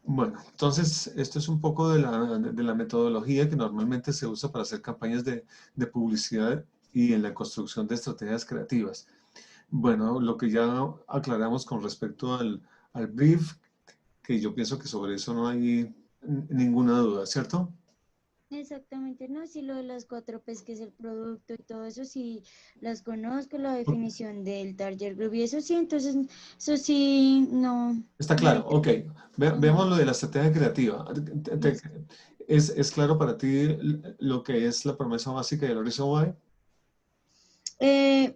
Bueno, entonces esto es un poco de la metodología que normalmente se usa para hacer campañas de publicidad y en la construcción de estrategias creativas. Bueno, lo que ya aclaramos con respecto al brief, que yo pienso que sobre eso no hay ninguna duda, ¿cierto? Exactamente, no, sí, lo de las cuatro P's, que es el producto y todo eso, sí las conozco, la definición del target group y eso sí, entonces, eso sí, no, Está no claro, hay ok. tema. Veamos Ajá. lo de la estrategia creativa. Listo. ¿Es claro para ti lo que es la promesa básica del Horizon Why?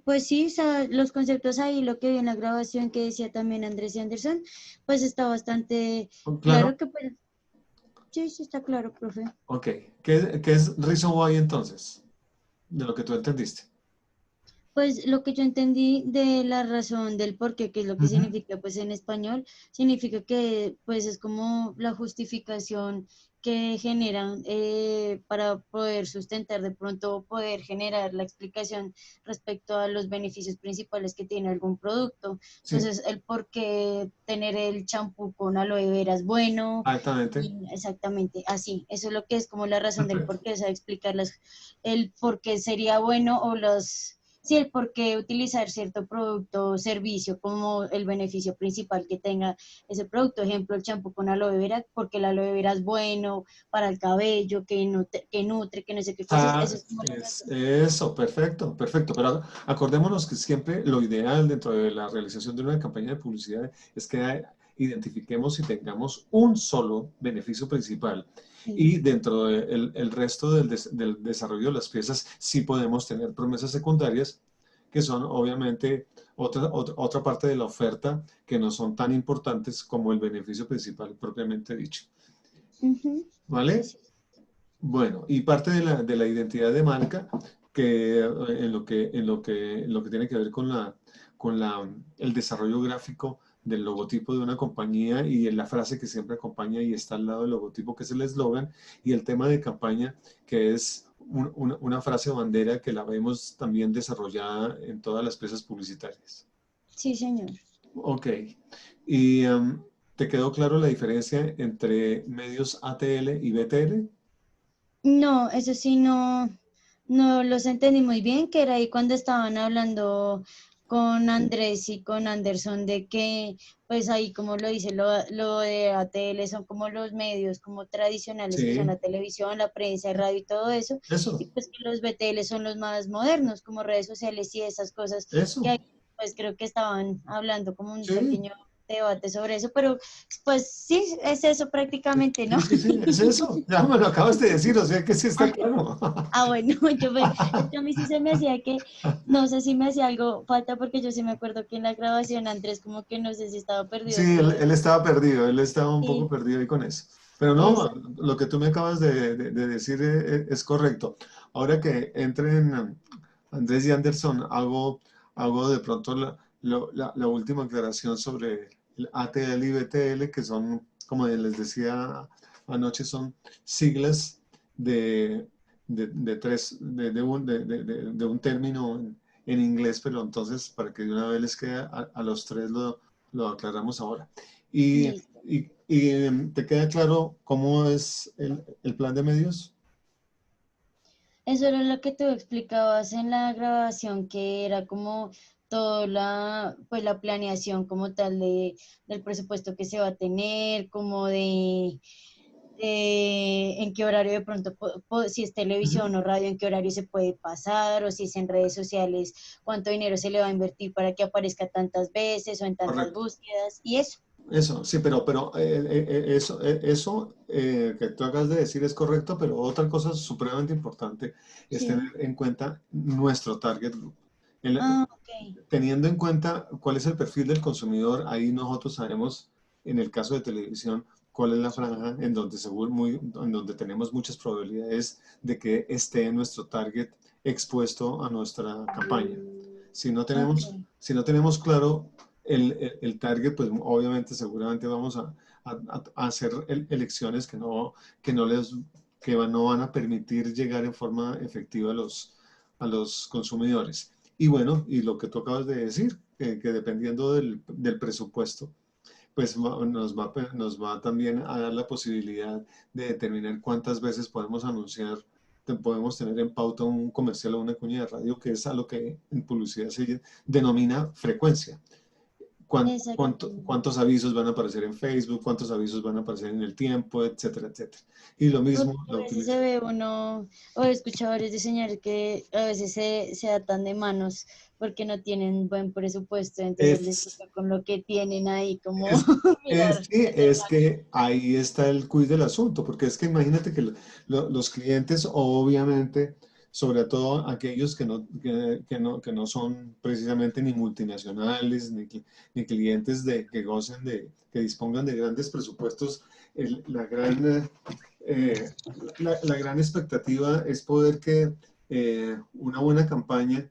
Pues sí, los conceptos ahí, lo que vi en la grabación que decía también Andrés y Anderson, pues está bastante ¿Claro? claro que pues, sí, sí está claro, profe. Ok. ¿Qué es Reason Why entonces? De lo que tú entendiste. Pues lo que yo entendí de la razón del por qué, que es lo que Ujú. significa pues en español, significa que pues es como la justificación que generan para poder sustentar de pronto, poder generar la explicación respecto a los beneficios principales que tiene algún producto. Sí, Entonces, el por qué tener el champú con aloe vera es bueno, exactamente. y exactamente así. Eso es lo que es como la razón del por Perfecto. qué, o sea, explicar el por qué sería bueno o los sí, el por qué utilizar cierto producto o servicio como el beneficio principal que tenga ese producto. Ejemplo, el champú con aloe vera, porque el aloe vera es bueno para el cabello, que nutre, que no sé qué cosas. Eso es como la Es razón. eso, perfecto, perfecto. Pero acordémonos que siempre lo ideal dentro de la realización de una campaña de publicidad es que identifiquemos y tengamos un solo beneficio principal. Sí. Y dentro del resto del desarrollo de las piezas, sí podemos tener promesas secundarias, que son obviamente otra parte de la oferta que no son tan importantes como el beneficio principal propiamente dicho. Ujú. Sí, ¿Vale? sí. Bueno, y parte de la identidad de marca, que en lo que tiene que ver el desarrollo gráfico del logotipo de una compañía y en la frase que siempre acompaña y está al lado del logotipo, que es el eslogan, y el tema de campaña, que es una frase bandera que la vemos también desarrollada en todas las piezas publicitarias. Sí, señor. Ok. ¿Y te quedó claro la diferencia entre medios ATL y BTL? No, eso sí, no, no los entendí muy bien, que era ahí cuando estaban hablando con Andrés y con Anderson de que, pues ahí como lo dice, lo de ATL son como los medios como tradicionales que son Sí, la televisión, la prensa, el radio y todo eso, y eso. pues que los BTL son los más modernos, como redes sociales y esas cosas que Eso, ahí, pues creo que estaban hablando como un sí, pequeño debate sobre eso, pero pues sí, es eso prácticamente, ¿no? sí, sí, sí, es eso. Ya me lo acabas de decir, o sea que sí está claro. Ah, bueno, es que a mí sí se me hacía que, no sé si me hacía algo falta porque yo sí me acuerdo que en la grabación Andrés como que no sé si estaba perdido Sí, con lo él de... estaba perdido, él estaba un poco Sí, perdido ahí con eso. Pero no, esa. lo que tú me acabas de decir es correcto. Ahora que entren Andrés y Anderson, hago de pronto la última aclaración sobre el ATL y BTL, que son, como les decía anoche, son siglas de, de un término en inglés, pero entonces para que de una vez les quede a los tres lo aclaramos ahora. Y, Listo. ¿te queda claro cómo es el plan de medios? Eso era lo que tú explicabas en la grabación, que era como toda pues la planeación como tal del presupuesto que se va a tener, como de en qué horario de pronto, si es Ujú. televisión o radio, en qué horario se puede pasar, o si es en redes sociales, cuánto dinero se le va a invertir para que aparezca tantas veces o en tantas Correcto. búsquedas, y eso. Eso, sí, pero eso que tú acabas de decir es correcto, pero otra cosa supremamente importante es tener Sí. en cuenta nuestro target group. Ah, ok. Teniendo en cuenta cuál es el perfil del consumidor, ahí nosotros sabemos, en el caso de televisión, cuál es la Sí. franja en donde tenemos muchas probabilidades de que esté nuestro target expuesto a nuestra campaña. Si no Ok. tenemos, si no tenemos claro el target, pues obviamente seguramente vamos a hacer elecciones que no van a permitir llegar en forma efectiva a los consumidores. Y bueno, y lo que tú acabas de decir, que dependiendo del presupuesto, pues nos va también a dar la posibilidad de determinar cuántas veces podemos anunciar, podemos tener en pauta un comercial o una cuña de radio, que es a lo que en publicidad se denomina frecuencia. Exactamente. Cuántos avisos van a aparecer en Facebook, cuántos avisos van a aparecer en el tiempo, etcétera, etcétera. Y lo mismo Porque la a veces se utiliza. ve uno, o he escuchado a varios diseñadores que a veces se atan de manos porque no tienen buen presupuesto, entonces les Es, toca con lo que tienen ahí como es, mirar, sí, meter es mano. que ahí está el quiz del asunto, porque es que imagínate que los clientes, obviamente, sobre todo aquellos que no son precisamente ni multinacionales, ni clientes que gocen que dispongan de grandes presupuestos, la eh, la gran expectativa es poder que una buena campaña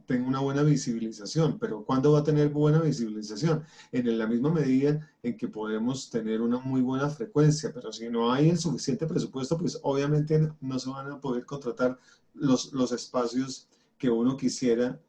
tenga una buena visibilización, pero ¿cuándo va a tener buena visibilización? En la misma medida en que podemos tener una muy buena frecuencia, pero si no hay el suficiente presupuesto, pues obviamente no se van a poder contratar los espacios que uno quisiera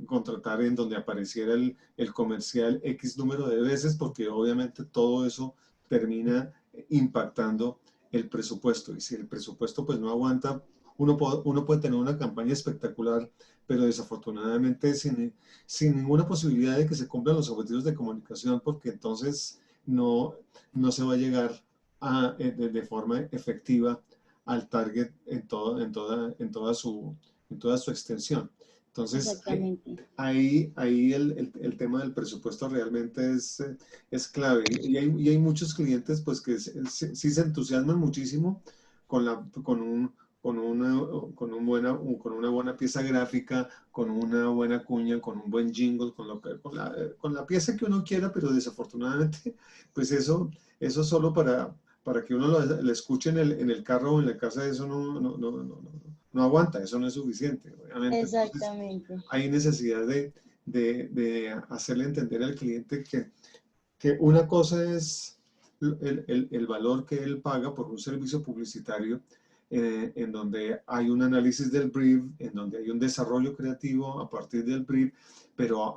contratar en donde apareciera el comercial X número de veces, porque obviamente todo eso termina impactando el presupuesto. Y si el presupuesto pues no aguanta, uno puede tener una campaña espectacular, pero desafortunadamente sin ninguna posibilidad de que se cumplan los objetivos de comunicación, porque entonces no se va a llegar de forma efectiva al target en toda su extensión. Entonces, Exactamente. ahí el tema del presupuesto realmente es clave. Y hay muchos clientes pues que sí se entusiasman muchísimo con, la, con una buena pieza gráfica, con una buena cuña, con un buen jingle, con la pieza que uno quiera, pero desafortunadamente, pues eso solo para que uno lo escuche en el carro o en la casa, eso no aguanta, eso no es suficiente, obviamente. Entonces, Exactamente. hay necesidad de hacerle entender al cliente que una cosa es el valor que él paga por un servicio publicitario, en donde hay un análisis del brief, en donde hay un desarrollo creativo a partir del brief, pero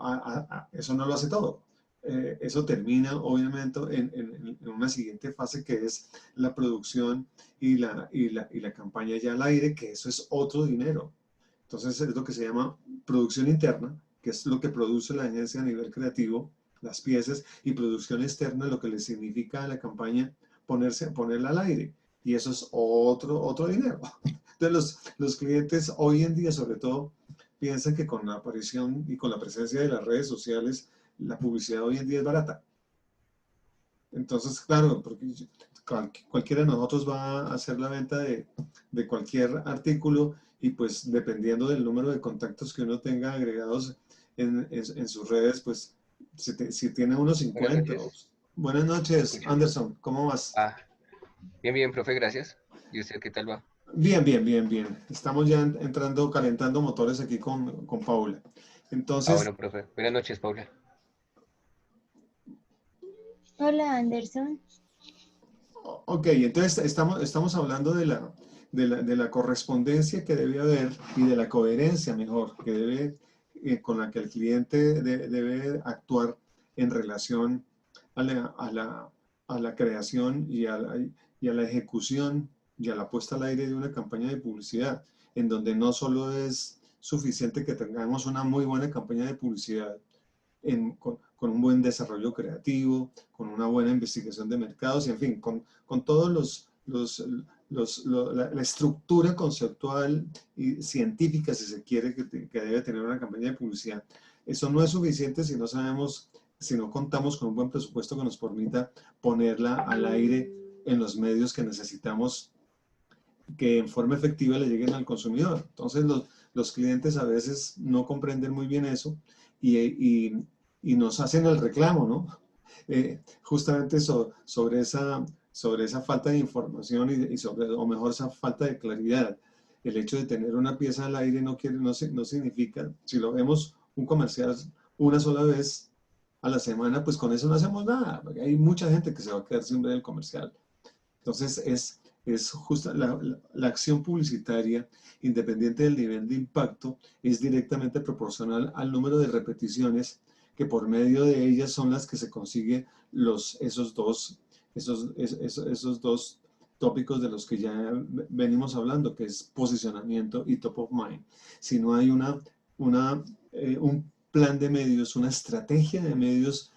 eso no lo hace todo. Eso termina obviamente en una siguiente fase, que es la producción y la campaña ya al aire, que eso es otro dinero. Entonces es lo que se llama producción interna, que es lo que produce la agencia a nivel creativo, las piezas, y producción externa, lo que le significa a la campaña ponerla al aire. Y eso es otro dinero. Entonces los clientes hoy en día, sobre todo, piensan que con la aparición y con la presencia de las redes sociales, la publicidad hoy en día es barata. Entonces, claro, porque cualquiera de nosotros va a hacer la venta de cualquier artículo, y pues dependiendo del número de contactos que uno tenga agregados en sus redes, pues si tiene unos Buenas 50. noches, Buenas ¿me noches, escucha? Anderson, ¿cómo vas? Ah, bien, bien, profe, gracias. ¿Y usted qué tal va? Bien, bien, bien, bien. Estamos ya entrando, calentando motores aquí con Paula. Ah, Entonces, bueno, profe. Buenas noches, Paula. Hola, Anderson. ok, entonces estamos hablando de la correspondencia que debe haber, y de la coherencia, mejor, que con la que el cliente debe actuar en relación a a la creación y a la ejecución y a la puesta al aire de una campaña de publicidad, en donde no solo es suficiente que tengamos una muy buena campaña de publicidad, con un buen desarrollo creativo, con una buena investigación de mercados, y en fin, con todos la estructura conceptual y científica, si se quiere, que debe tener una campaña de publicidad. Eso no es suficiente si no sabemos, si no contamos con un buen presupuesto que nos permita ponerla al aire en los medios que necesitamos, que en forma efectiva le lleguen al consumidor. Entonces los clientes a veces no comprenden muy bien eso, y nos hacen el reclamo, ¿no? Justamente sobre esa falta de información, y sobre, o mejor, esa falta de claridad. El hecho de tener una pieza al aire no significa, si lo vemos un comercial una sola vez a la semana, pues con eso no hacemos nada, porque hay mucha gente que se va a quedar sin ver el comercial. Entonces es justa la acción publicitaria, independiente del nivel de impacto, es directamente proporcional al número de repeticiones que por medio de ellas son las que se consiguen esos dos tópicos de los que ya venimos hablando, que es posicionamiento y top of mind. Si no hay un plan de medios, una estrategia de medios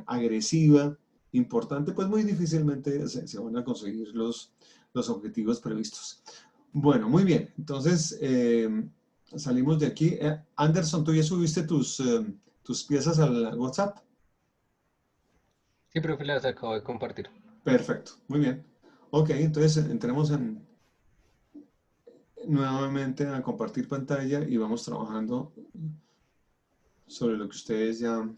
agresiva, importante, pues muy difícilmente se van a conseguir los objetivos previstos. Bueno, muy bien. Entonces, salimos de aquí. Anderson, ¿tú ya subiste tus piezas al WhatsApp? Sí, profe, las acabo de compartir. Perfecto, muy bien. Ok, entonces entremos nuevamente a compartir pantalla y vamos trabajando sobre lo que ustedes ya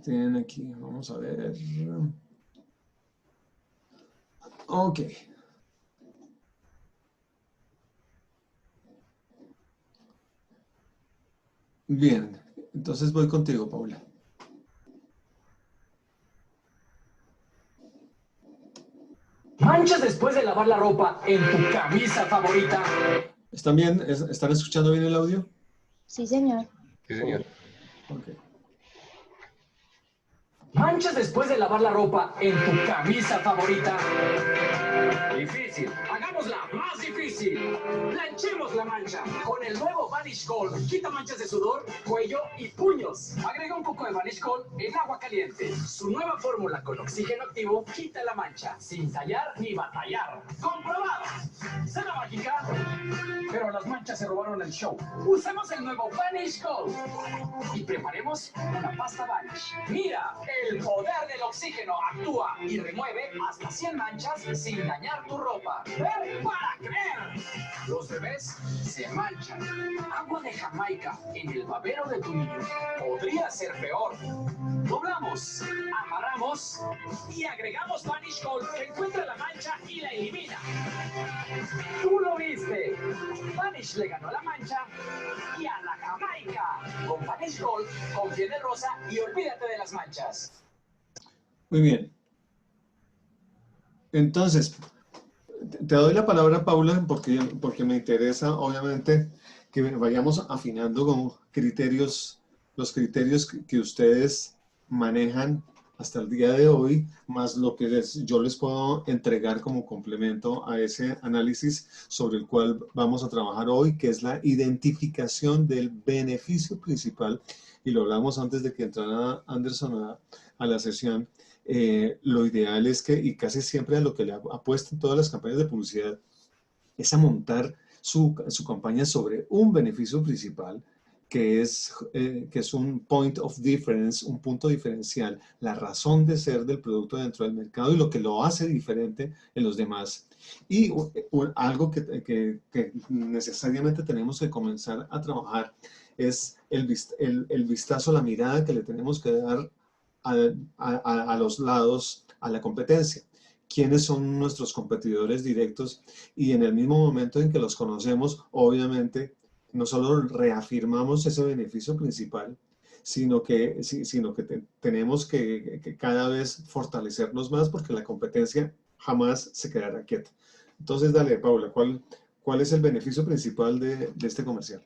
tienen aquí. Vamos a ver. Ok. Bien, entonces voy contigo, Paula. Manchas después de lavar la ropa en tu camisa favorita. ¿Están bien? ¿Están escuchando bien el audio? Sí, señor. Sí, señor. Ok. Manchas después de lavar la ropa en tu camisa favorita. Difícil. Hagámosla más difícil. Planchemos la mancha con el nuevo Vanish Gold. Quita manchas de sudor, cuello y puños. Agrega un poco de Vanish Gold en agua caliente. Su nueva fórmula con oxígeno activo quita la mancha sin tallar ni batallar. ¡Comprobado! ¿Será mágica? Pero las manchas se robaron el show. Usemos el nuevo Vanish Gold y preparemos una pasta Vanish. Mira, el poder del oxígeno actúa y remueve hasta 100 manchas sin dañar tu ropa. ¡Ver para creer! Los bebés se manchan. Agua de Jamaica en el babero de tu niño podría ser peor. Doblamos, amarramos y agregamos Vanish Gold que encuentra la mancha y la elimina. ¡Tú lo viste! Vanish le ganó a la mancha y a la Jamaica. Con Vanish Gold, confía en el rosa y olvídate de las manchas. Muy bien. Entonces, te doy la palabra, Paula, porque me interesa, obviamente, que vayamos afinando con los criterios que ustedes manejan hasta el día de hoy, más lo que yo les puedo entregar como complemento a ese análisis sobre el cual vamos a trabajar hoy, que es la identificación del beneficio principal, y lo hablamos antes de que entrara Anderson a la sesión. Lo ideal es que, y casi siempre a lo que le apuestan todas las campañas de publicidad, es a montar su campaña sobre un beneficio principal que es un point of difference, un punto diferencial, la razón de ser del producto dentro del mercado y lo que lo hace diferente en los demás. Y algo que necesariamente tenemos que comenzar a trabajar es el vistazo, la mirada que le tenemos que dar a los lados, a la competencia. ¿Quiénes son nuestros competidores directos? Y en el mismo momento en que los conocemos, obviamente, no solo reafirmamos ese beneficio principal, sino que tenemos que cada vez fortalecernos más porque la competencia jamás se quedará quieta. Entonces, dale, Paula, ¿cuál es el beneficio principal de este comercial?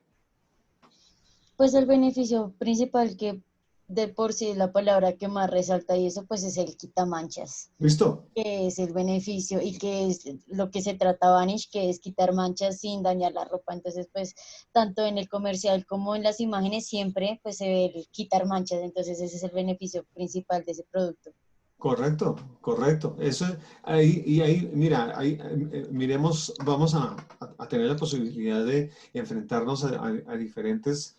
Pues el beneficio principal que de por sí es la palabra que más resalta y eso pues es el quitamanchas, ¿Listo? que es el beneficio y que es lo que se trata Vanish, que es quitar manchas sin dañar la ropa. Entonces pues tanto en el comercial como en las imágenes siempre pues se ve el quitar manchas, entonces ese es el beneficio principal de ese producto. Correcto, correcto. Eso, ahí, mira, miremos, vamos a tener la posibilidad de enfrentarnos a diferentes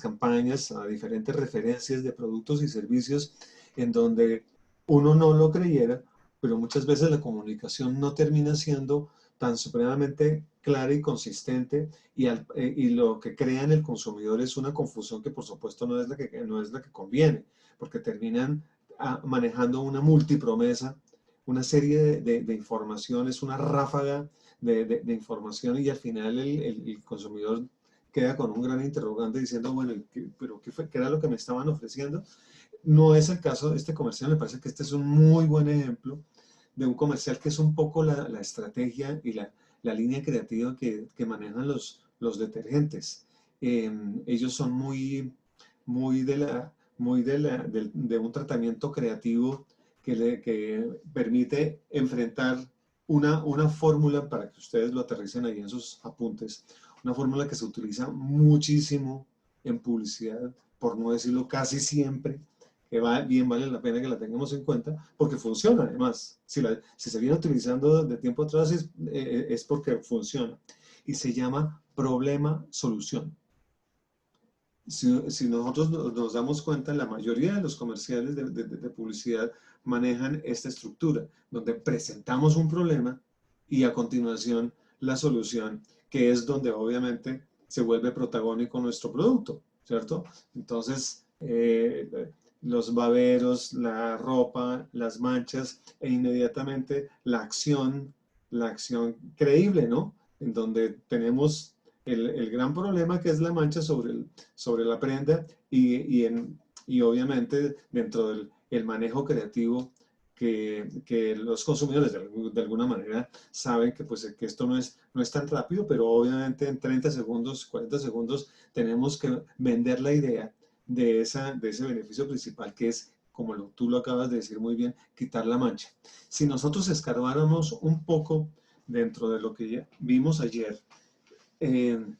campañas, a diferentes referencias de productos y servicios en donde uno no lo creyera, pero muchas veces la comunicación no termina siendo tan supremamente clara y consistente y lo que crea en el consumidor es una confusión que por supuesto no es la que conviene, porque terminan manejando una multipromesa, una serie de informaciones, una ráfaga de información y al final el consumidor queda con un gran interrogante diciendo, bueno, ¿pero qué era lo que me estaban ofreciendo? No es el caso de este comercial, me parece que este es un muy buen ejemplo de un comercial que es un poco la estrategia y la línea creativa que manejan los detergentes. Ellos son muy de un tratamiento creativo que permite enfrentar una fórmula, para que ustedes lo aterricen ahí en sus apuntes, una fórmula que se utiliza muchísimo en publicidad, por no decirlo casi siempre, que bien vale la pena que la tengamos en cuenta, porque funciona además. Si se viene utilizando de tiempo atrás es porque funciona. Y se llama problema-solución. Si nosotros nos damos cuenta, la mayoría de los comerciales de publicidad manejan esta estructura, donde presentamos un problema y a continuación la solución, que es donde obviamente se vuelve protagónico nuestro producto, ¿cierto? Entonces, los baberos, la ropa, las manchas e inmediatamente la acción creíble, ¿no? En donde tenemos el gran problema, que es la mancha sobre la prenda y obviamente dentro del manejo creativo que los consumidores de alguna manera saben que, pues, que esto no es tan rápido, pero obviamente en 30 segundos, 40 segundos tenemos que vender la idea de ese beneficio principal, que es, como tú lo acabas de decir muy bien, quitar la mancha. Si nosotros escarbáramos un poco dentro de lo que ya vimos ayer,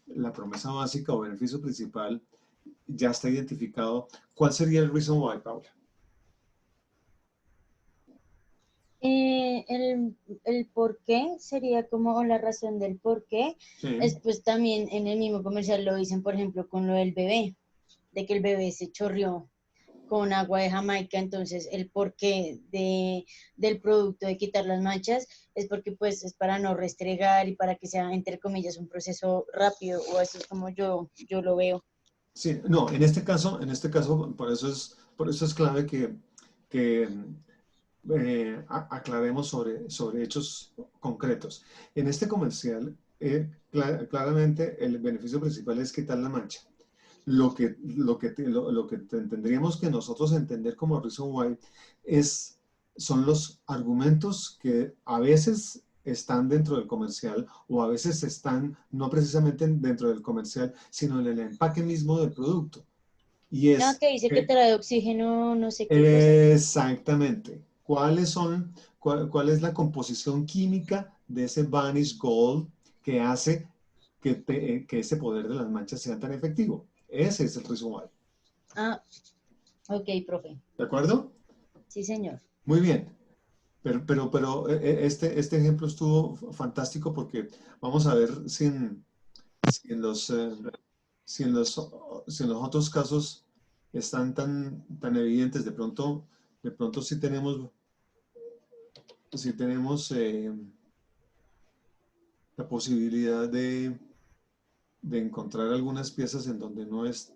la promesa básica o beneficio principal ya está identificado. ¿Cuál sería el reason why, Paula? El por qué sería como la razón del por qué. Sí. Después también en el mismo comercial lo dicen, por ejemplo, con lo del bebé, de que el bebé se chorreó con agua de Jamaica. Entonces el porqué del producto de quitar las manchas es porque pues es para no restregar y para que sea, entre comillas, un proceso rápido, o así es como yo lo veo. Sí, no, en este caso, por eso es clave que aclaremos sobre hechos concretos. En este comercial, claramente el beneficio principal es quitar la mancha. Lo que tendríamos que nosotros entender como reason why son los argumentos que a veces están dentro del comercial, o a veces están no precisamente dentro del comercial, sino en el empaque mismo del producto. Y No, es que dice que trae oxígeno, no sé qué cosa. exactamente cuál es la composición química de ese Vanish Gold que hace que ese poder de las manchas sea tan efectivo. Ese es el reason why. Ah, ok, profe. ¿De acuerdo? Sí, señor. Muy bien. Pero este ejemplo estuvo fantástico, porque vamos a ver si en los otros casos están tan evidentes. De pronto sí tenemos la posibilidad de encontrar algunas piezas en donde no es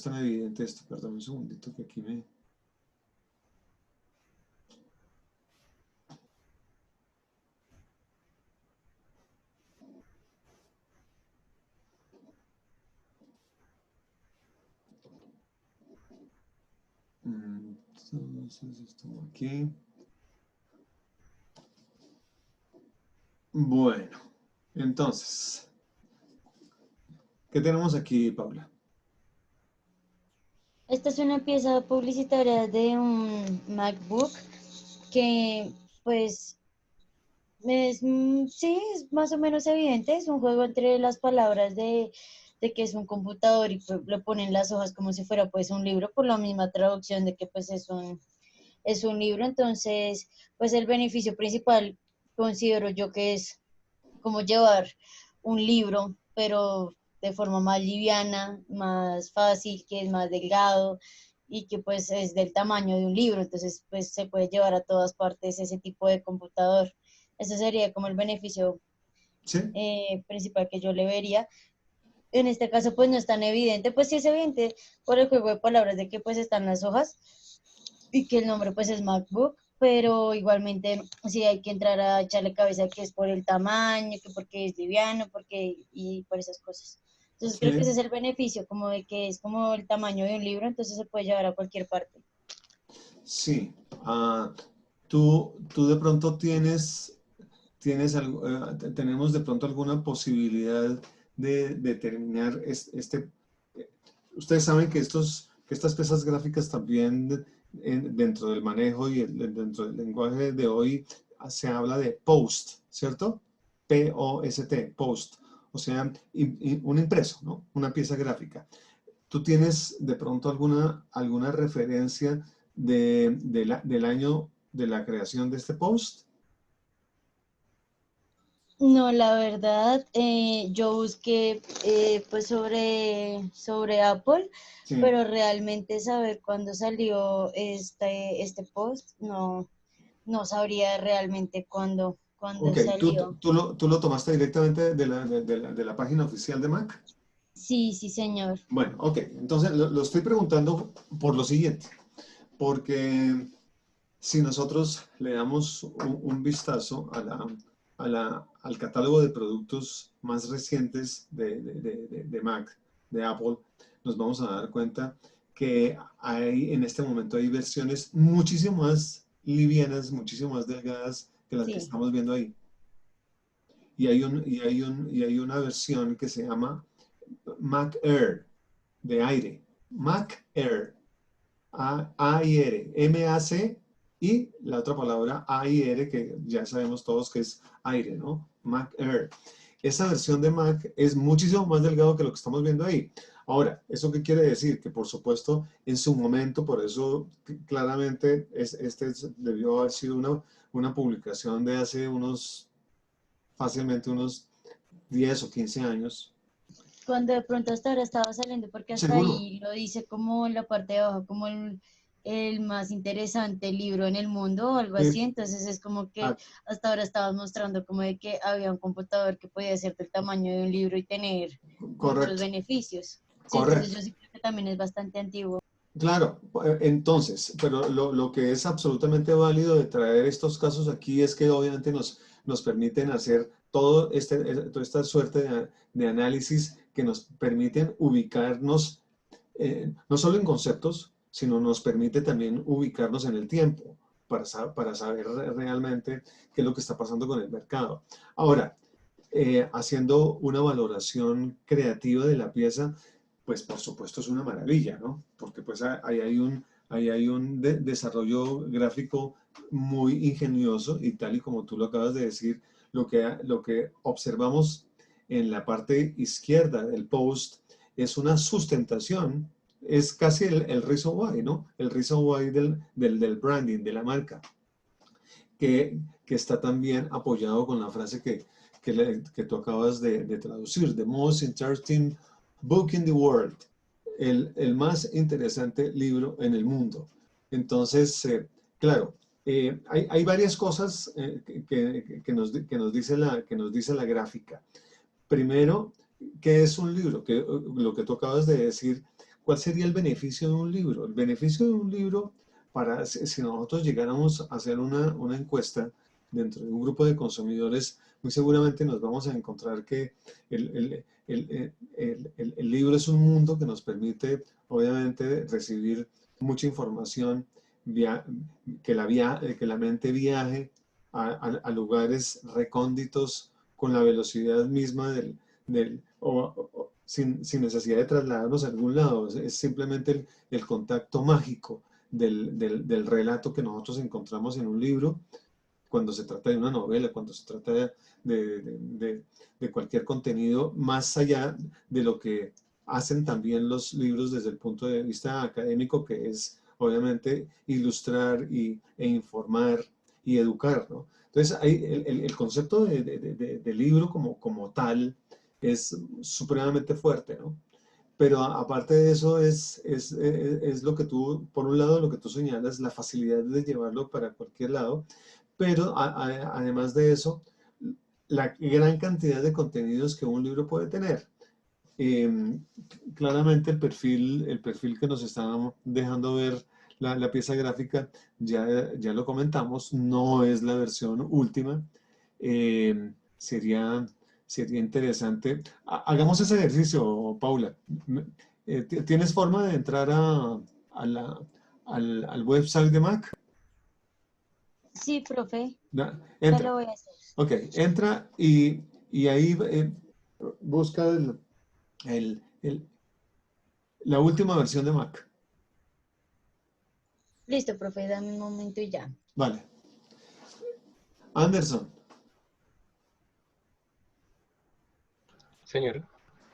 tan evidente esto. Perdón un segundito, que aquí me... Entonces, esto aquí. Bueno, entonces, ¿qué tenemos aquí, Paula? Esta es una pieza publicitaria de un MacBook que, pues, sí, es más o menos evidente. Es un juego entre las palabras de que es un computador, y pues le ponen las hojas como si fuera pues un libro, por la misma traducción de que pues es un libro. Entonces, pues el beneficio principal considero yo que es como llevar un libro, pero de forma más liviana, más fácil, que es más delgado y que pues es del tamaño de un libro. Entonces pues se puede llevar a todas partes ese tipo de computador. Ese sería como el beneficio ¿Sí? principal que yo le vería. En este caso pues no es tan evidente, pues sí es evidente por el juego de palabras de que pues están las hojas y que el nombre pues es MacBook, pero igualmente sí hay que entrar a echarle cabeza que es por el tamaño, que porque es liviano, y por esas cosas. Entonces creo que ese Sí. es el beneficio, como de que es como el tamaño de un libro, entonces se puede llevar a cualquier parte. Sí. Tú de pronto tienes tenemos de pronto alguna posibilidad de determinar ustedes saben que estas piezas gráficas también dentro del manejo y dentro del lenguaje de hoy se habla de post, ¿cierto? P-O-S-T, post, o sea, un impreso, ¿no? Una pieza gráfica. ¿Tú tienes de pronto alguna referencia del año de la creación de este post? No, la verdad, yo busqué pues sobre Apple, Sí. pero realmente saber cuándo salió este post, no sabría realmente cuándo Ok, salió. ¿tú lo tomaste directamente de la página oficial de Mac? Sí, sí, señor. Bueno, ok, entonces lo estoy preguntando por lo siguiente, porque si nosotros le damos un vistazo al catálogo de productos más recientes de Mac, de Apple, nos vamos a dar cuenta que en este momento hay versiones muchísimo más livianas, muchísimo más delgadas que las que Sí. estamos viendo ahí. Y hay una versión que se llama Mac Air, de aire. Mac Air. A-I-R. M-A-C y la otra palabra A-I-R, que ya sabemos todos que es aire, ¿no? Mac Air. Esa versión de Mac es muchísimo más delgado que lo que estamos viendo ahí. Ahora, ¿eso qué quiere decir? Que por supuesto, en su momento, por eso claramente debió haber sido una publicación de hace fácilmente unos 10 o 15 años. Cuando de pronto hasta ahora estaba saliendo, porque hasta Seguro. ahí lo dice como en la parte de abajo, como el más interesante libro en el mundo o algo así, entonces es como que Ah, hasta ahora estabas mostrando como de que había un computador que podía ser del tamaño de un libro y tener muchos correcto, beneficios. Sí, entonces correcto. yo sí creo que también es bastante antiguo. Claro, entonces, pero lo que es absolutamente válido de traer estos casos aquí es que obviamente nos permiten hacer toda esta suerte de análisis que nos permiten ubicarnos no solo en conceptos, sino nos permite también ubicarnos en el tiempo para saber realmente qué es lo que está pasando con el mercado. Ahora, haciendo una valoración creativa de la pieza, pues por supuesto es una maravilla, ¿no? Porque pues ahí hay un desarrollo gráfico muy ingenioso y tal y como tú lo acabas de decir, lo que observamos en la parte izquierda del post es una sustentación, es casi el reason why, ¿no? El reason why del branding, de la marca, que está también apoyado con la frase que tú acabas de traducir, the most interesting book in the world, el más interesante libro en el mundo. Entonces, claro, hay varias cosas que nos dice la gráfica. Primero, ¿qué es un libro? Lo que tú acabas de decir, ¿cuál sería el beneficio de un libro? El beneficio de un libro, si nosotros llegáramos a hacer una encuesta dentro de un grupo de consumidores, muy seguramente nos vamos a encontrar que el libro es un mundo que nos permite, obviamente, recibir mucha información, que la mente viaje a lugares recónditos con la velocidad misma sin necesidad de trasladarnos a algún lado. Es simplemente el contacto mágico del relato que nosotros encontramos en un libro cuando se trata de una novela, cuando se trata de cualquier contenido, más allá de lo que hacen también los libros desde el punto de vista académico, que es obviamente ilustrar e informar y educar, ¿no? Entonces, el concepto de libro como tal es supremamente fuerte, ¿no? Pero aparte de eso es lo que tú, por un lado, lo que tú señalas, la facilidad de llevarlo para cualquier lado, pero además de eso, la gran cantidad de contenidos que un libro puede tener. Eh, Claramente el perfil que nos está dejando ver la pieza gráfica, ya lo comentamos, no es la versión última. Eh, sería, sería interesante. Hagamos ese ejercicio, Paula. ¿Tienes forma de entrar a al website de Mac? Sí, profe, Ya, ya lo entra. voy a hacer. Ok, entra y ahí busca el- el- la última versión de Mac. Listo, profe, dame un momento y ya. Vale. Anderson, Señor.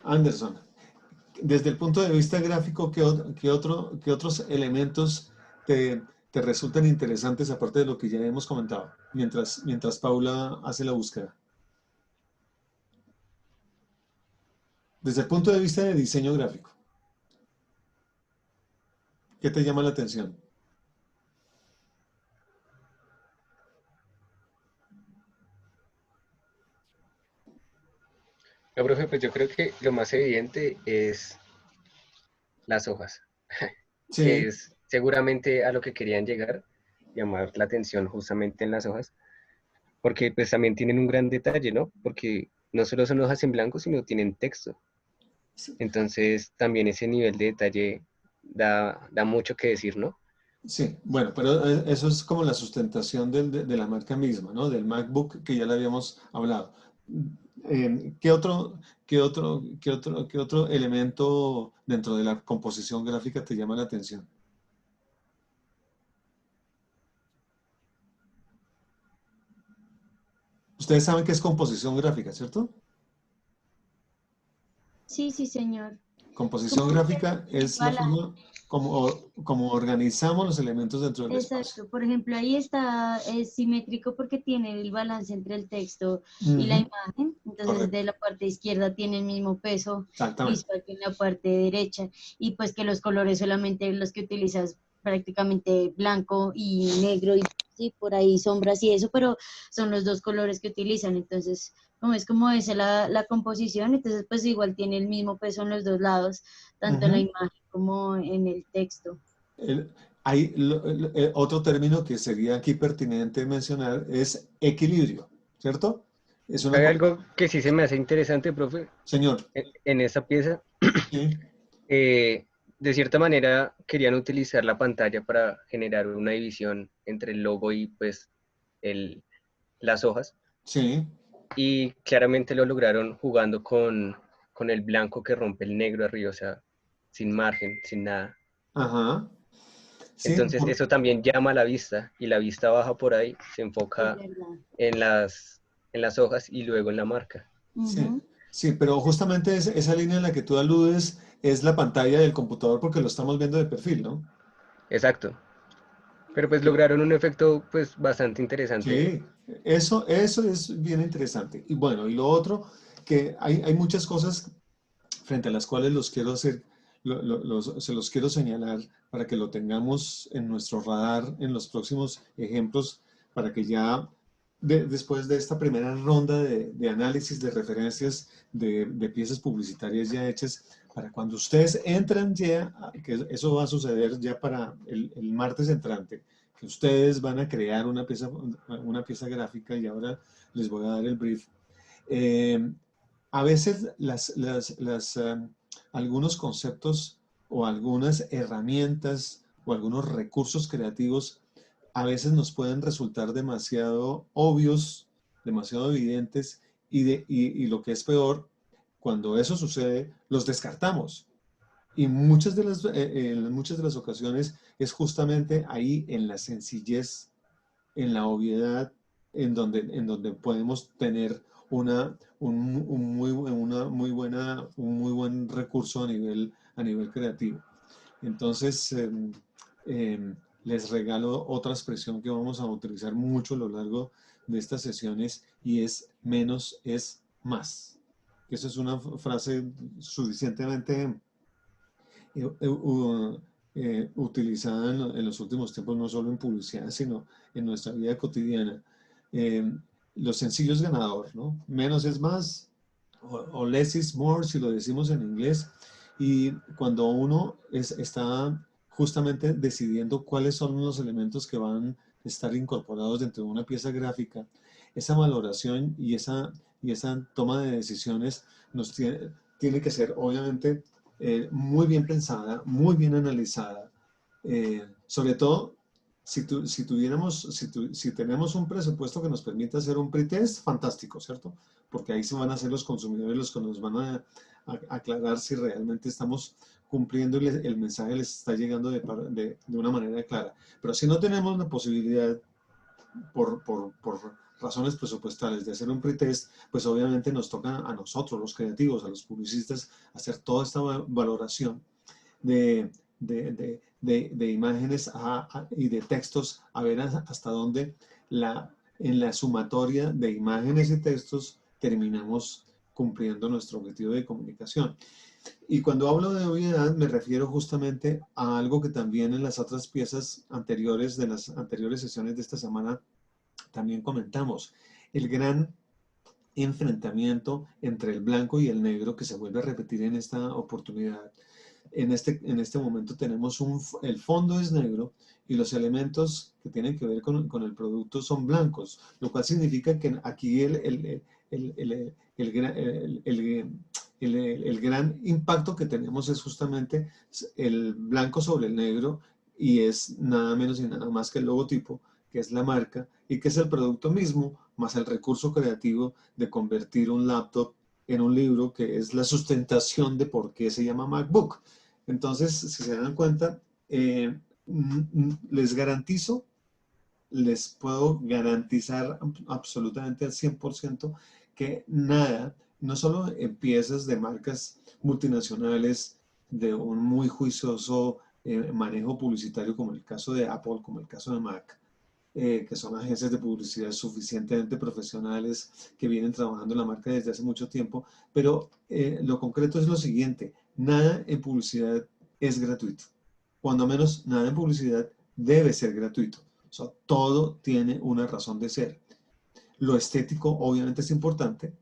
Anderson, desde el punto de vista gráfico, ¿qué otros elementos te resultan interesantes aparte de lo que ya hemos comentado, mientras Paula hace la búsqueda? Desde el punto de vista de diseño gráfico, ¿qué te llama la atención? No, profe, pues yo creo que lo más evidente es las hojas, que Sí, es seguramente a lo que querían llegar, llamar la atención justamente en las hojas, porque pues también tienen un gran detalle, ¿no? Porque no solo son hojas en blanco, sino tienen texto. Entonces también ese nivel de detalle da mucho que decir, ¿no? sí, bueno, pero eso es como la sustentación de la marca misma, ¿no? Del MacBook que ya le habíamos hablado. ¿Qué otro elemento dentro de la composición gráfica te llama la atención? Ustedes saben qué es composición gráfica, ¿cierto? Sí, sí, señor. Composición Como que gráfica el es la balance. forma como organizamos los elementos dentro del espacio. Exacto, por ejemplo, ahí está, es simétrico porque tiene el balance entre el texto y la Ujú, imagen, entonces correcto, de la parte izquierda tiene el mismo peso exactamente. visual que en la parte derecha, y pues que los colores solamente los que utilizas prácticamente blanco y negro, y sí, por ahí sombras y eso, pero son los dos colores que utilizan, entonces como es como esa la composición, entonces pues igual tiene el mismo peso en los dos lados, tanto en la Ujú. imagen como en el texto. El- otro término que sería aquí pertinente mencionar es equilibrio, ¿cierto? Es una Hay cosa, algo que sí se me hace interesante, profe, señor, en esa pieza. sí, De cierta manera querían utilizar la pantalla para generar una división entre el logo y pues el, las hojas. sí, Y claramente lo lograron jugando con el blanco que rompe el negro arriba, o sea, sin margen, sin nada. ajá, sí, Entonces eso también llama a la vista y la vista baja por ahí, se Es enfoca verdad. en las hojas y luego en la marca. sí, Ujú. sí, pero justamente esa línea en la que tú aludes es la pantalla del computador porque lo estamos viendo de perfil, ¿no? Exacto. Pero pues lograron un efecto pues bastante interesante. Sí, eso es bien interesante. Y bueno, y lo otro, que hay muchas cosas frente a las cuales los quiero hacer, se los quiero señalar para que lo tengamos en nuestro radar en los próximos ejemplos, para que ya después de esta primera ronda de análisis de referencias de piezas publicitarias ya hechas, para cuando ustedes entran ya, que eso va a suceder ya para el martes entrante, que ustedes van a crear una pieza gráfica y ahora les voy a dar el brief. Eh, a veces algunos conceptos o algunas herramientas o algunos recursos creativos a veces nos pueden resultar demasiado obvios, demasiado evidentes y lo que es peor, cuando eso sucede, los descartamos. Y en muchas de las ocasiones es justamente ahí en la sencillez, en la obviedad, en donde podemos tener un muy buen recurso a nivel creativo. Entonces, les regalo otra expresión que vamos a utilizar mucho a lo largo de estas sesiones y es menos es más. Esa es una frase suficientemente utilizada en los últimos tiempos, no solo en publicidad, sino en nuestra vida cotidiana. Eh, lo sencillo es ganador, ¿no? Menos es más, o less is more, si lo decimos en inglés. Y cuando uno está justamente decidiendo cuáles son los elementos que van a estar incorporados dentro de una pieza gráfica, esa valoración y esa toma de decisiones tiene que ser, obviamente, muy bien pensada, muy bien analizada, sobre todo si tenemos un presupuesto que nos permita hacer un pretest, fantástico, ¿cierto? Porque ahí se van a ser los consumidores los que nos van a aclarar si realmente estamos cumpliendo y el mensaje les está llegando de una manera clara. Pero si no tenemos la posibilidad, por razones presupuestales, de hacer un pretest, pues obviamente nos toca a nosotros, los creativos, a los publicistas, hacer toda esta valoración de imágenes y de textos, a ver hasta dónde en la sumatoria de imágenes y textos terminamos cumpliendo nuestro objetivo de comunicación. Y cuando hablo de obviedad me refiero justamente a algo que también en las otras piezas anteriores, de las anteriores sesiones de esta semana, también comentamos. El gran enfrentamiento entre el blanco y el negro que se vuelve a repetir en esta oportunidad. En este momento tenemos el fondo es negro y los elementos que tienen que ver con el producto son blancos, lo cual significa que aquí el gran impacto que tenemos es justamente el blanco sobre el negro, y es nada menos y nada más que el logotipo, que es la marca, y que es el producto mismo, más el recurso creativo de convertir un laptop en un libro, que es la sustentación de por qué se llama MacBook. Entonces, si se dan cuenta, les puedo garantizar absolutamente al 100% que nada, no solo en piezas de marcas multinacionales de un muy juicioso manejo publicitario, como el caso de Apple, como el caso de Mac, que son agencias de publicidad suficientemente profesionales que vienen trabajando la marca desde hace mucho tiempo, pero lo concreto es lo siguiente: nada en publicidad es gratuito. Cuando menos nada en publicidad debe ser gratuito. O sea, todo tiene una razón de ser. Lo estético obviamente es importante,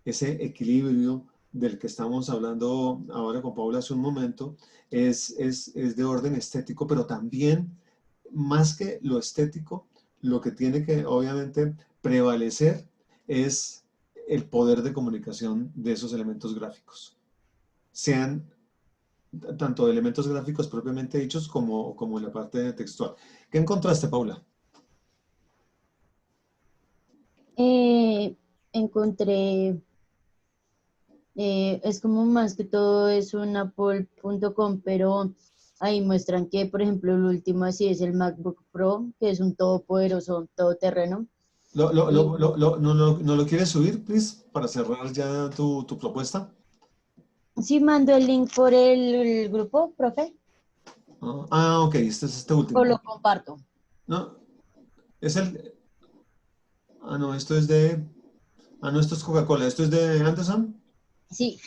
ese equilibrio del que estamos hablando ahora con Paula hace un momento es de orden estético, pero también, más que lo estético, lo que tiene que obviamente prevalecer es el poder de comunicación de esos elementos gráficos, sean tanto elementos gráficos propiamente dichos como en la parte textual. ¿Qué encontraste, Paula? Encontré, es como más que todo es un apple.com, pero ahí muestran que, por ejemplo, el último así es el MacBook Pro, que es un todopoderoso, todoterreno. ¿No lo quieres subir, please, para cerrar ya tu propuesta? Sí, mando el link por el grupo, profe, Ok, este es este último. o lo comparto. No, es el... no, esto es de... no, esto es Coca-Cola. ¿Esto es de Anderson? Sí,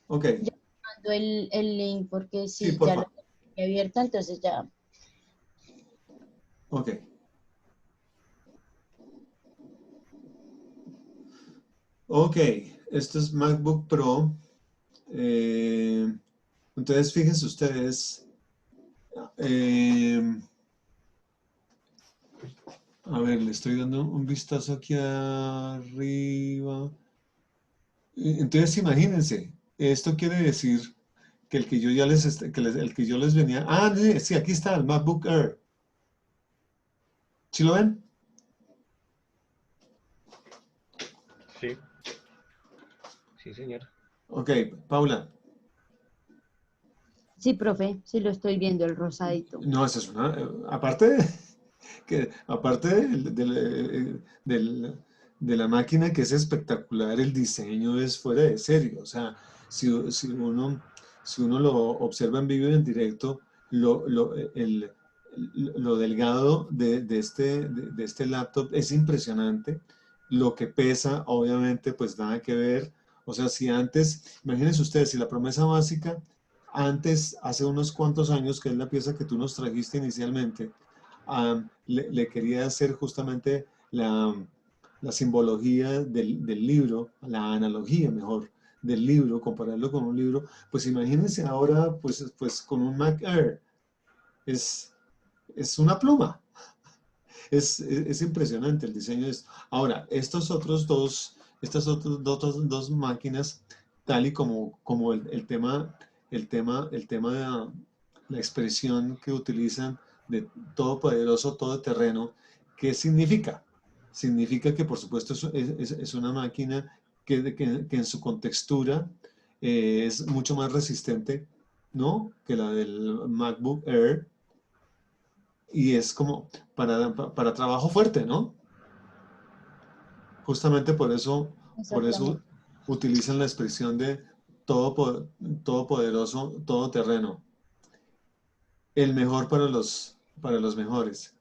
Ok. ya mando el link porque Sí, sí, por ya lo favor. tengo abierto, entonces ya. Ok. Ok, esto es MacBook Pro. Entonces, fíjense ustedes. A ver, le estoy dando un vistazo aquí arriba. Entonces, imagínense, esto quiere decir que el que yo ya el que yo les venía... sí, aquí está el MacBook Air. ¿Sí lo ven? Sí. Sí, señor. Ok, Paula. Sí, profe, sí lo estoy viendo, el rosadito. No, esa es una... aparte de la máquina, que es espectacular, el diseño es fuera de serie. O sea, si uno lo observa en vivo y en directo, lo delgado de este laptop es impresionante. Lo que pesa, obviamente, pues nada que ver. O sea, si antes, imagínense ustedes, si la promesa básica, antes, hace unos cuantos años, que es la pieza que tú nos trajiste inicialmente, le quería hacer justamente la simbología del libro, la analogía mejor del libro, compararlo con un libro. Pues imagínense ahora, pues con un Mac Air, es una pluma. Es impresionante el diseño. Ahora, estas otras dos máquinas, tal y como el tema de la expresión que utilizan de todopoderoso, todoterreno. ¿Qué significa? Significa que, por supuesto, es una máquina que en su contextura es mucho más resistente, ¿no?, que la del MacBook Air, y es como para trabajo fuerte, ¿no? Justamente por eso Exactamente. utilizan la expresión de todopoderoso, todoterreno, el mejor para los mejores.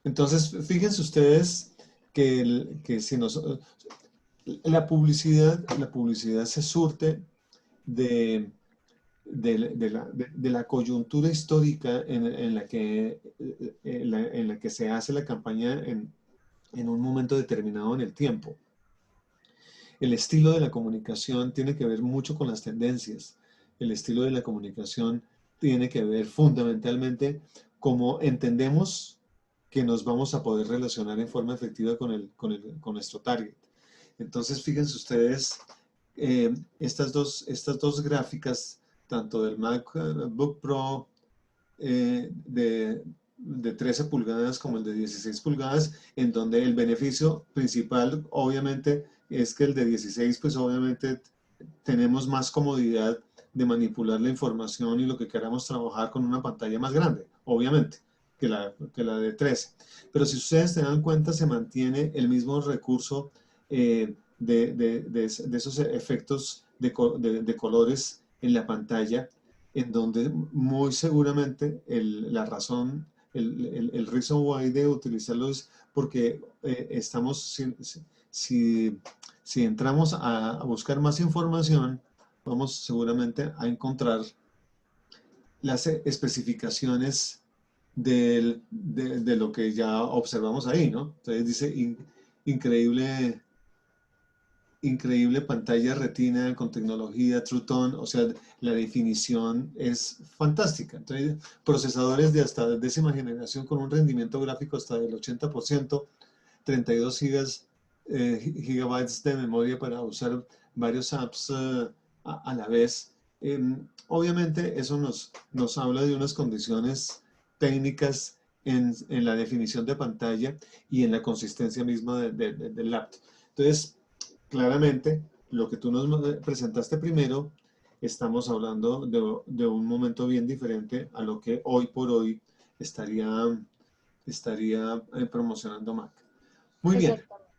Entonces, fíjense ustedes que si la publicidad se surte de, de la coyuntura histórica en la que se hace la campaña en un momento determinado en el tiempo. El estilo de la comunicación tiene que ver mucho con las tendencias. El estilo de la comunicación tiene que ver fundamentalmente cómo entendemos que nos vamos a poder relacionar en forma efectiva con nuestro target. Entonces, fíjense ustedes, estas dos gráficas, tanto del MacBook Pro de 13 pulgadas como el de 16 pulgadas, en donde el beneficio principal obviamente es que el de 16 pues obviamente tenemos más comodidad de manipular la información y lo que queramos trabajar con una pantalla más grande, obviamente, que la de 13. Pero si ustedes se dan cuenta, se mantiene el mismo recurso de esos efectos de colores en la pantalla, en donde muy seguramente la razón, el reason why de utilizarlo es porque estamos, si entramos a buscar más información, vamos seguramente a encontrar las especificaciones de lo que ya observamos ahí, ¿no? Entonces dice increíble pantalla retina con tecnología True Tone, o sea, la definición es fantástica. Entonces, procesadores de hasta décima generación con un rendimiento gráfico hasta del 80%, 32 gigabytes de memoria para usar varios apps a la vez. Obviamente, eso nos habla de unas condiciones técnicas en la definición de pantalla y en la consistencia misma del laptop. Entonces, claramente, lo que tú nos presentaste primero, estamos hablando de un momento bien diferente a lo que hoy por hoy estaría promocionando Mac. Muy bien, Exactamente.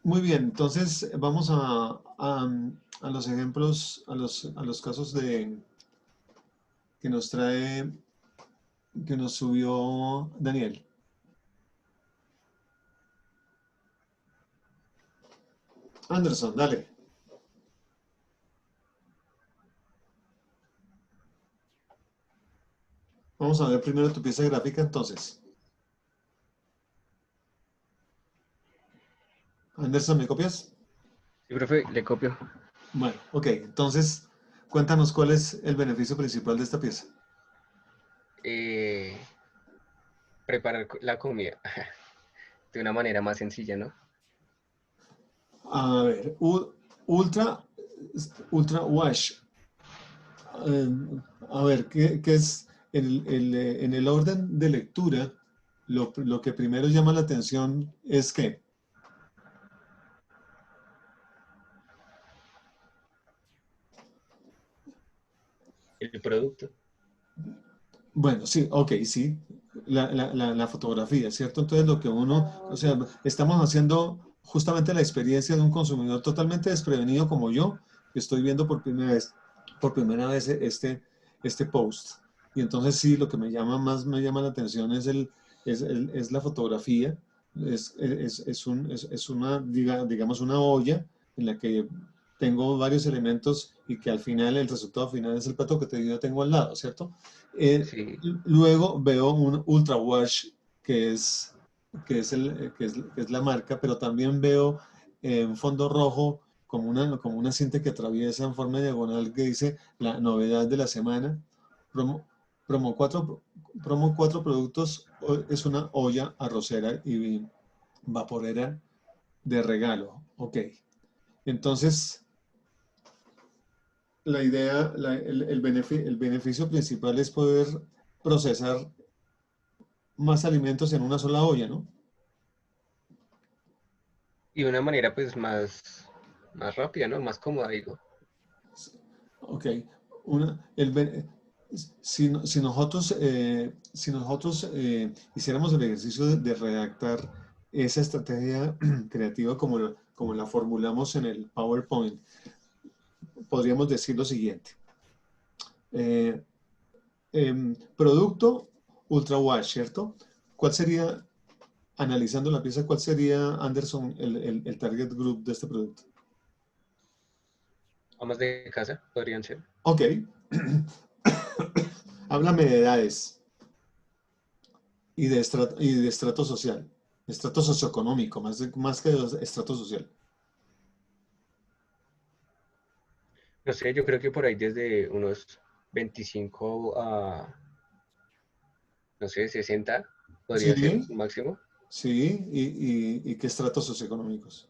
muy bien. Entonces vamos a los ejemplos, a los casos que nos trae, que nos subió Daniel. Anderson, dale. Vamos a ver primero tu pieza gráfica entonces. Anderson, ¿me copias? Sí, profe, le copio. Bueno, ok. Entonces, cuéntanos cuál es el beneficio principal de esta pieza. Eh, Preparar la comida de una manera más sencilla, ¿no? A ver, Ultra, Ultra Wash. A ver, ¿qué es en el orden de lectura? Lo que primero llama la atención es que, El producto. bueno, sí, ok, sí, la fotografía, ¿cierto? Entonces lo que uno, o sea, estamos haciendo justamente la experiencia de un consumidor totalmente desprevenido como yo, que estoy viendo por primera vez este post. Y entonces sí, lo que más me llama la atención es la fotografía, es una, digamos, una olla en la que tengo varios elementos y que al final el resultado final es el plato que yo tengo al lado, ¿cierto? Eh, Sí. Luego veo un Ultra Wash que es la marca, pero también veo un fondo rojo como una cinta que atraviesa en forma diagonal que dice la novedad de la semana. Promo, promo 4, promo 4 productos es una olla arrocera y vaporera de regalo. Ok. Entonces, la idea, el beneficio principal es poder procesar más alimentos en una sola olla, ¿no? Y de una manera pues más rápida, ¿no? Más cómoda, digo. Ok. Si nosotros hiciéramos el ejercicio de redactar esa estrategia creativa como la formulamos en el PowerPoint, podríamos decir lo siguiente. Eh, Producto Ultra Wash, ¿cierto? ¿Cuál sería, analizando la pieza, cuál sería, Anderson, el target group de este producto? Amas de casa podrían ser. Ok. Háblame de edades y de estrato social, estrato socioeconómico, más que de estrato social. No sé, yo creo que por ahí desde unos 25 a, no sé, 60 podría ser Sí, máximo. sí, y qué estratos socioeconómicos.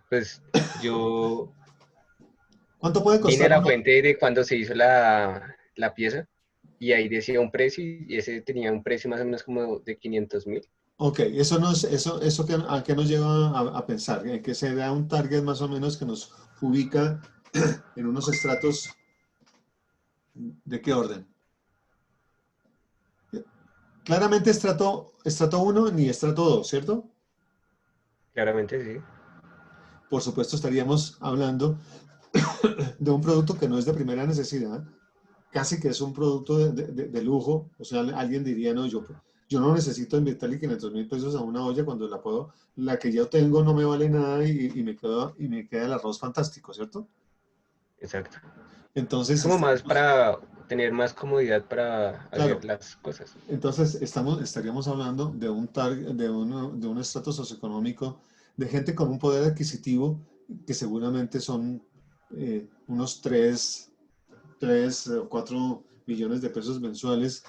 Pues yo ¿Cuánto puede vine a costar la uno? fuente de cuando se hizo la pieza y ahí decía un precio y ese tenía un precio más o menos como de 500.000. Ok, eso no es, eso ¿a qué nos lleva a pensar? En que se da un target más o menos que nos ubica en unos estratos, ¿de qué orden? Claramente estrato 1 ni estrato 2, ¿cierto? Claramente sí. Por supuesto estaríamos hablando de un producto que no es de primera necesidad, casi que es un producto de lujo. O sea, alguien diría, no, yo no necesito invertirle 500.000 pesos a una olla cuando la que yo tengo no me vale nada y me queda el arroz fantástico, ¿cierto? Exacto. Es Entonces, como más para tener más comodidad para hacer claro, las cosas. entonces estaríamos hablando de un estrato socioeconómico, de gente con un poder adquisitivo que seguramente son unos 3 o 4 millones de pesos mensuales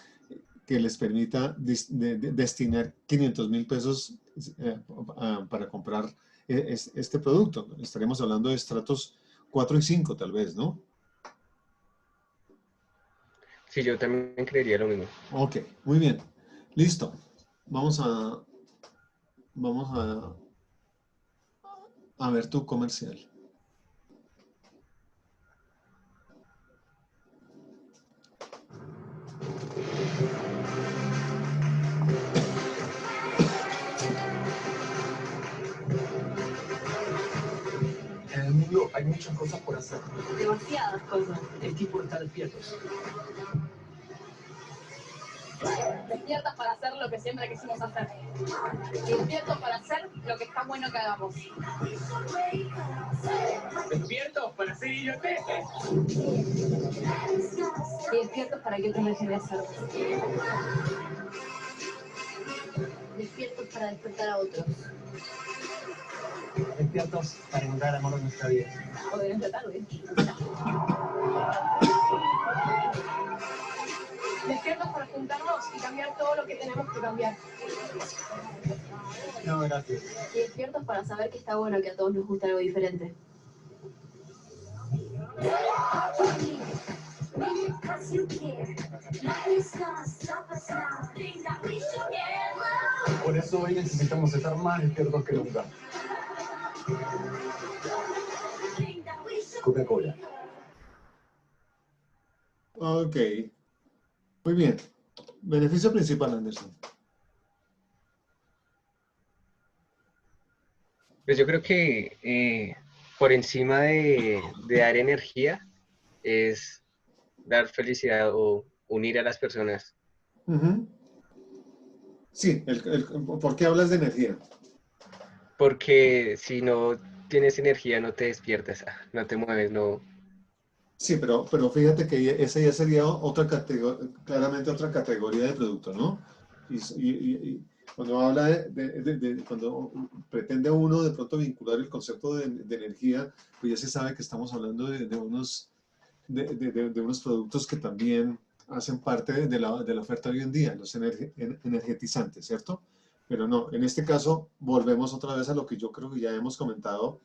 que les permita destinar 500.000 pesos para comprar este producto. Estaremos hablando de estratos 4 y 5 tal vez, ¿no? Sí, yo también creería lo mismo. Ok, muy bien. Listo. Vamos a ver tu comercial. En el mundo hay muchas cosas por hacer. Demasiadas cosas. Es tiempo de estar despiertos. Despiertas para hacer lo que siempre quisimos hacer. Despiertos para hacer lo que está bueno que hagamos. Despiertos para ser idioteces. Y despiertos para que otros dejen de hacerlo. Despiertos para despertar a otros. Despiertos para encontrar el amor de nuestra vida. O de nuestra tarde. Despiertos para juntarnos y cambiar todo lo que tenemos que cambiar. No, gracias. Y despiertos para saber que está bueno que a todos nos guste algo diferente. Por eso hoy necesitamos estar más despiertos que nunca. Coca-Cola. Ok, muy bien. Beneficio principal, Anderson. Pues yo creo que por encima de dar energía es dar felicidad o unir a las personas. Ujú. Sí, ¿por qué hablas de energía? Porque si no tienes energía no te despiertas, no te mueves, no. Sí, pero fíjate que esa ya sería otra categoría, claramente otra categoría de producto, ¿no? Y cuando habla cuando pretende uno de pronto vincular el concepto de energía, pues ya se sabe que estamos hablando de unos productos que también hacen parte de la oferta hoy en día, los energetizantes, ¿cierto? Pero no, en este caso volvemos otra vez a lo que yo creo que ya hemos comentado,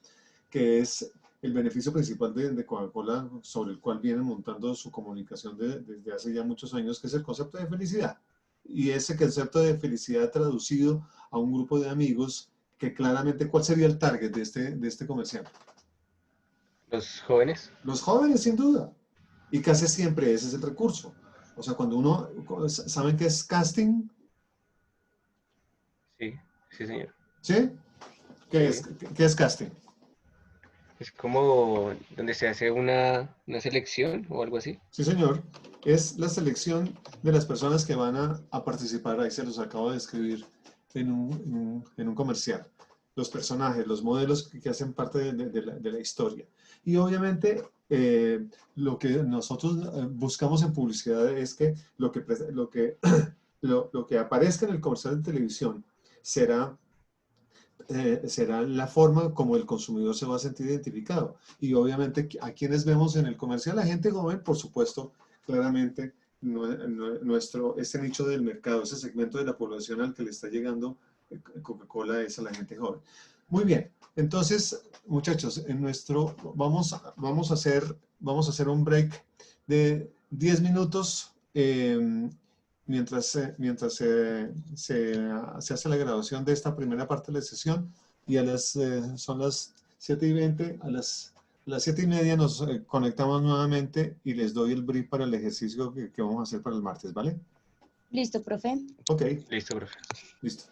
que es el beneficio principal de Coca-Cola, sobre el cual vienen montando su comunicación desde hace ya muchos años, que es el concepto de felicidad. y ese concepto de felicidad traducido a un grupo de amigos, que claramente, ¿cuál sería el target de este comercial? Los jóvenes. Los jóvenes, sin duda. Y casi siempre ese es el recurso. O sea, cuando uno, ¿saben qué es casting? Sí, sí, señor. ¿Sí? ¿Qué Sí. qué es casting? Es como donde se hace una selección o algo así. Sí, señor. Es la selección de las personas que van a participar. Ahí se los acabo de escribir en un comercial. Los personajes, los modelos que hacen parte de la historia. Y obviamente lo que nosotros buscamos en publicidad es que lo que aparezca en el comercial de televisión será la forma como el consumidor se va a sentir identificado. Y obviamente a quienes vemos en el comercial, la gente joven, por supuesto, claramente este nicho del mercado, ese segmento de la población al que le está llegando Coca-Cola es a la gente joven. Muy bien, entonces muchachos, vamos a hacer un break de 10 minutos. Mientras se hace la grabación de esta primera parte de la sesión, y son las 7:20, a las 7:30 nos conectamos nuevamente y les doy el brief para el ejercicio que vamos a hacer para el martes, ¿vale? Listo, profe. Ok, Listo, profe. listo.